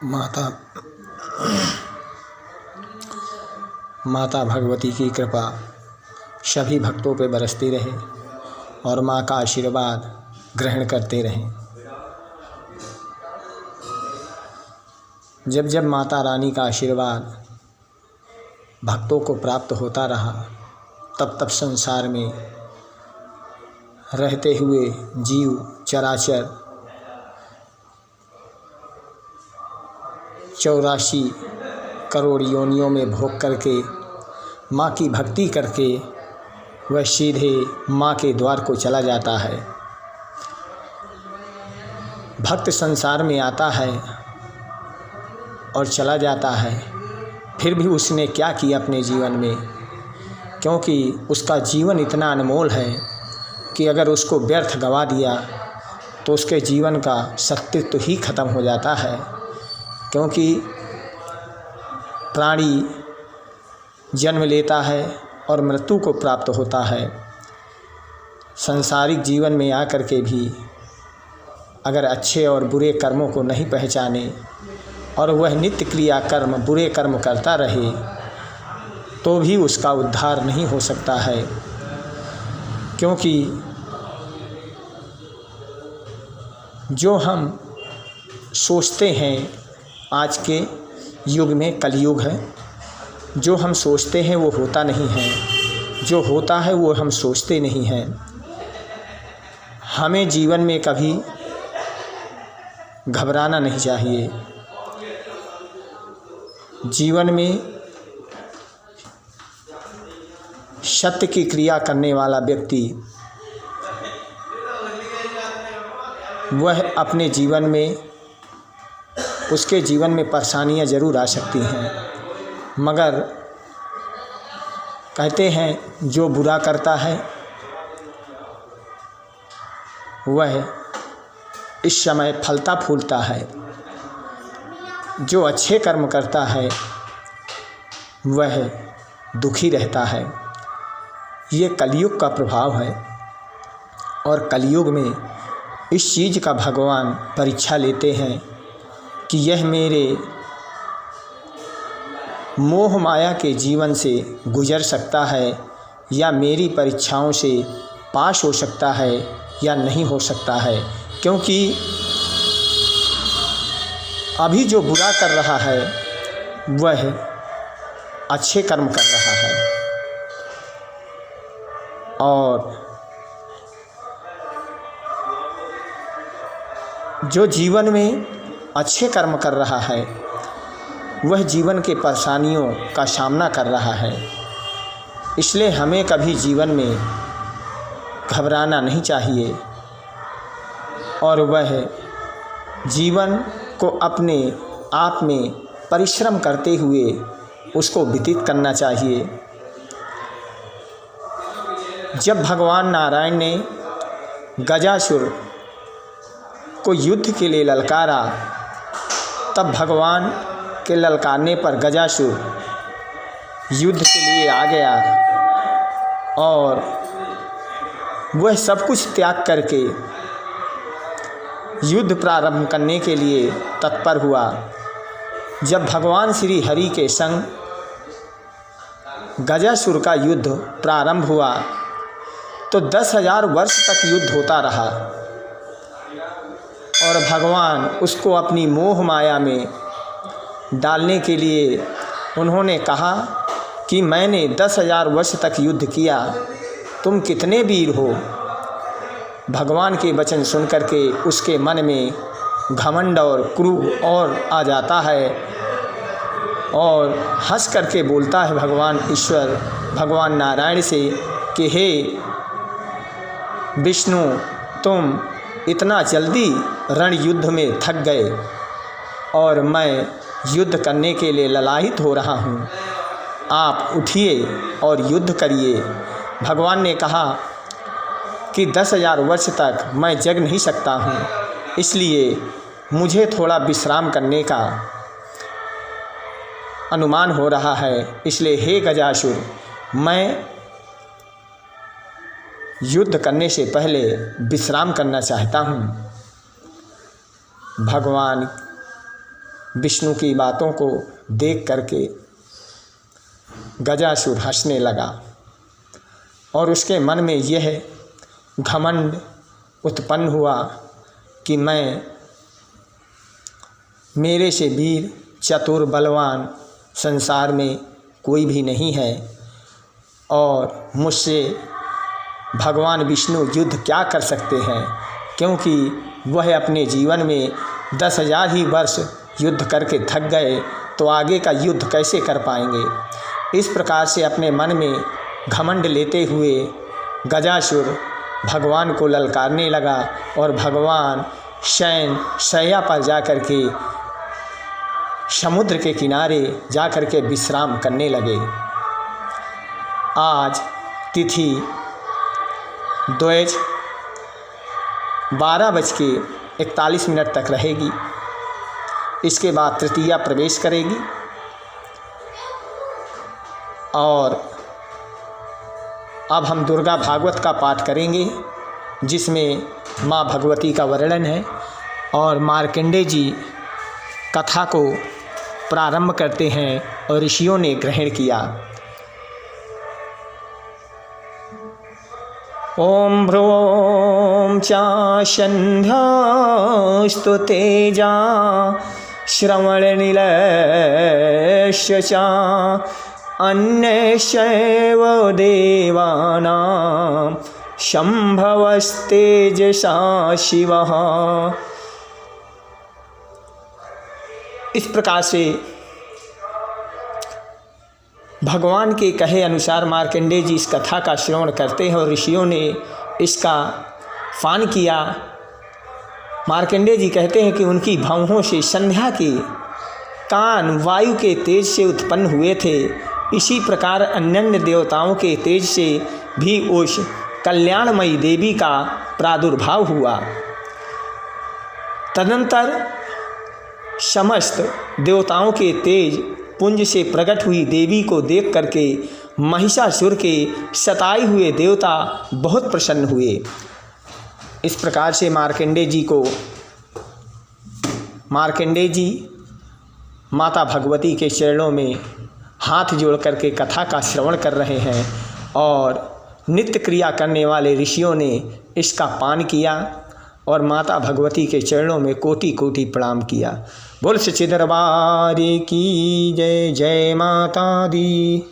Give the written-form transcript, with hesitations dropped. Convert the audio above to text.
माता भगवती की कृपा सभी भक्तों पे बरसती रहे और माँ का आशीर्वाद ग्रहण करते रहें। जब जब माता रानी का आशीर्वाद भक्तों को प्राप्त होता रहा, तब तब संसार में रहते हुए जीव चराचर 84 करोड़ योनियों में भोग करके माँ की भक्ति करके वह सीधे माँ के द्वार को चला जाता है। भक्त संसार में आता है और चला जाता है, फिर भी उसने क्या किया अपने जीवन में, क्योंकि उसका जीवन इतना अनमोल है कि अगर उसको व्यर्थ गवा दिया तो उसके जीवन का सत्य ही खत्म हो जाता है। क्योंकि प्राणी जन्म लेता है और मृत्यु को प्राप्त होता है। सांसारिक जीवन में आकर के भी अगर अच्छे और बुरे कर्मों को नहीं पहचाने और वह नित्य क्रिया कर्म बुरे कर्म करता रहे तो भी उसका उद्धार नहीं हो सकता है। क्योंकि जो हम सोचते हैं, आज के युग में कलयुग है, जो हम सोचते हैं वो होता नहीं है, जो होता है वो हम सोचते नहीं हैं। हमें जीवन में कभी घबराना नहीं चाहिए। जीवन में सत्य की क्रिया करने वाला व्यक्ति वह अपने जीवन में उसके जीवन में परेशानियां ज़रूर आ सकती हैं, मगर कहते हैं जो बुरा करता है वह इस समय फलता फूलता है, जो अच्छे कर्म करता है वह दुखी रहता है। ये कलयुग का प्रभाव है और कलयुग में इस चीज़ का भगवान परीक्षा लेते हैं कि यह मेरे मोह माया के जीवन से गुजर सकता है या मेरी परीक्षाओं से पास हो सकता है या नहीं हो सकता है। क्योंकि अभी जो बुरा कर रहा है वह अच्छे कर्म कर रहा है, और जो जीवन में अच्छे कर्म कर रहा है वह जीवन के परेशानियों का सामना कर रहा है। इसलिए हमें कभी जीवन में घबराना नहीं चाहिए और वह जीवन को अपने आप में परिश्रम करते हुए उसको व्यतीत करना चाहिए। जब भगवान नारायण ने गजासुर को युद्ध के लिए ललकारा, तब भगवान के ललकारने पर गजासुर युद्ध के लिए आ गया और वह सब कुछ त्याग करके युद्ध प्रारंभ करने के लिए तत्पर हुआ। जब भगवान श्री हरि के संग गजासुर का युद्ध प्रारंभ हुआ तो 10,000 वर्ष तक युद्ध होता रहा और भगवान उसको अपनी मोह माया में डालने के लिए उन्होंने कहा कि मैंने 10,000 वर्ष तक युद्ध किया, तुम कितने वीर हो। भगवान के वचन सुन करके उसके मन में घमंड और क्रोध और आ जाता है और हंस करके बोलता है भगवान ईश्वर भगवान नारायण से कि हे विष्णु, तुम इतना जल्दी रण युद्ध में थक गए और मैं युद्ध करने के लिए ललायित हो रहा हूँ, आप उठिए और युद्ध करिए। भगवान ने कहा कि 10,000 वर्ष तक मैं जग नहीं सकता हूँ, इसलिए मुझे थोड़ा विश्राम करने का अनुमान हो रहा है। इसलिए हे गजासुर, मैं युद्ध करने से पहले विश्राम करना चाहता हूँ। भगवान विष्णु की बातों को देख करके गजासुर हंसने लगा और उसके मन में यह घमंड उत्पन्न हुआ कि मेरे से वीर चतुर बलवान संसार में कोई भी नहीं है और मुझसे भगवान विष्णु युद्ध क्या कर सकते हैं, क्योंकि वह अपने जीवन में 10,000 ही वर्ष युद्ध करके थक गए तो आगे का युद्ध कैसे कर पाएंगे। इस प्रकार से अपने मन में घमंड लेते हुए गजासुर भगवान को ललकारने लगा और भगवान शैया पर जाकर के समुद्र के किनारे जाकर के विश्राम करने लगे। आज तिथि द्वैज 12:41 तक रहेगी। इसके बाद तृतीया प्रवेश करेगी और अब हम दुर्गा भागवत का पाठ करेंगे जिसमें माँ भगवती का वर्णन है और मार्कंडेय जी कथा को प्रारंभ करते हैं और ऋषियों ने ग्रहण किया। ओम भ्रूं चाशन्ध्यास्तु तेजा श्रवणनिलयश्च च अन्यैश्चैव देवानां शम्भवस्तेजसा शिवः। इस प्रकार से भगवान के कहे अनुसार मार्कंडेय जी इस कथा का श्रवण करते हैं और ऋषियों ने इसका पान किया। मार्कंडेय जी कहते हैं कि उनकी भौहों से संध्या के कान वायु के तेज से उत्पन्न हुए थे। इसी प्रकार अन्य देवताओं के तेज से भी उस कल्याणमयी देवी का प्रादुर्भाव हुआ। तदंतर समस्त देवताओं के तेज पुंज से प्रकट हुई देवी को देख करके महिषासुर के सताए हुए देवता बहुत प्रसन्न हुए। इस प्रकार से मार्कंडेय जी माता भगवती के चरणों में हाथ जोड़ करके कथा का श्रवण कर रहे हैं और नित्य क्रिया करने वाले ऋषियों ने इसका पान किया और माता भगवती के चरणों में कोटि कोटि प्रणाम किया। बोल सच्चे दरबार की जय। जय माता दी।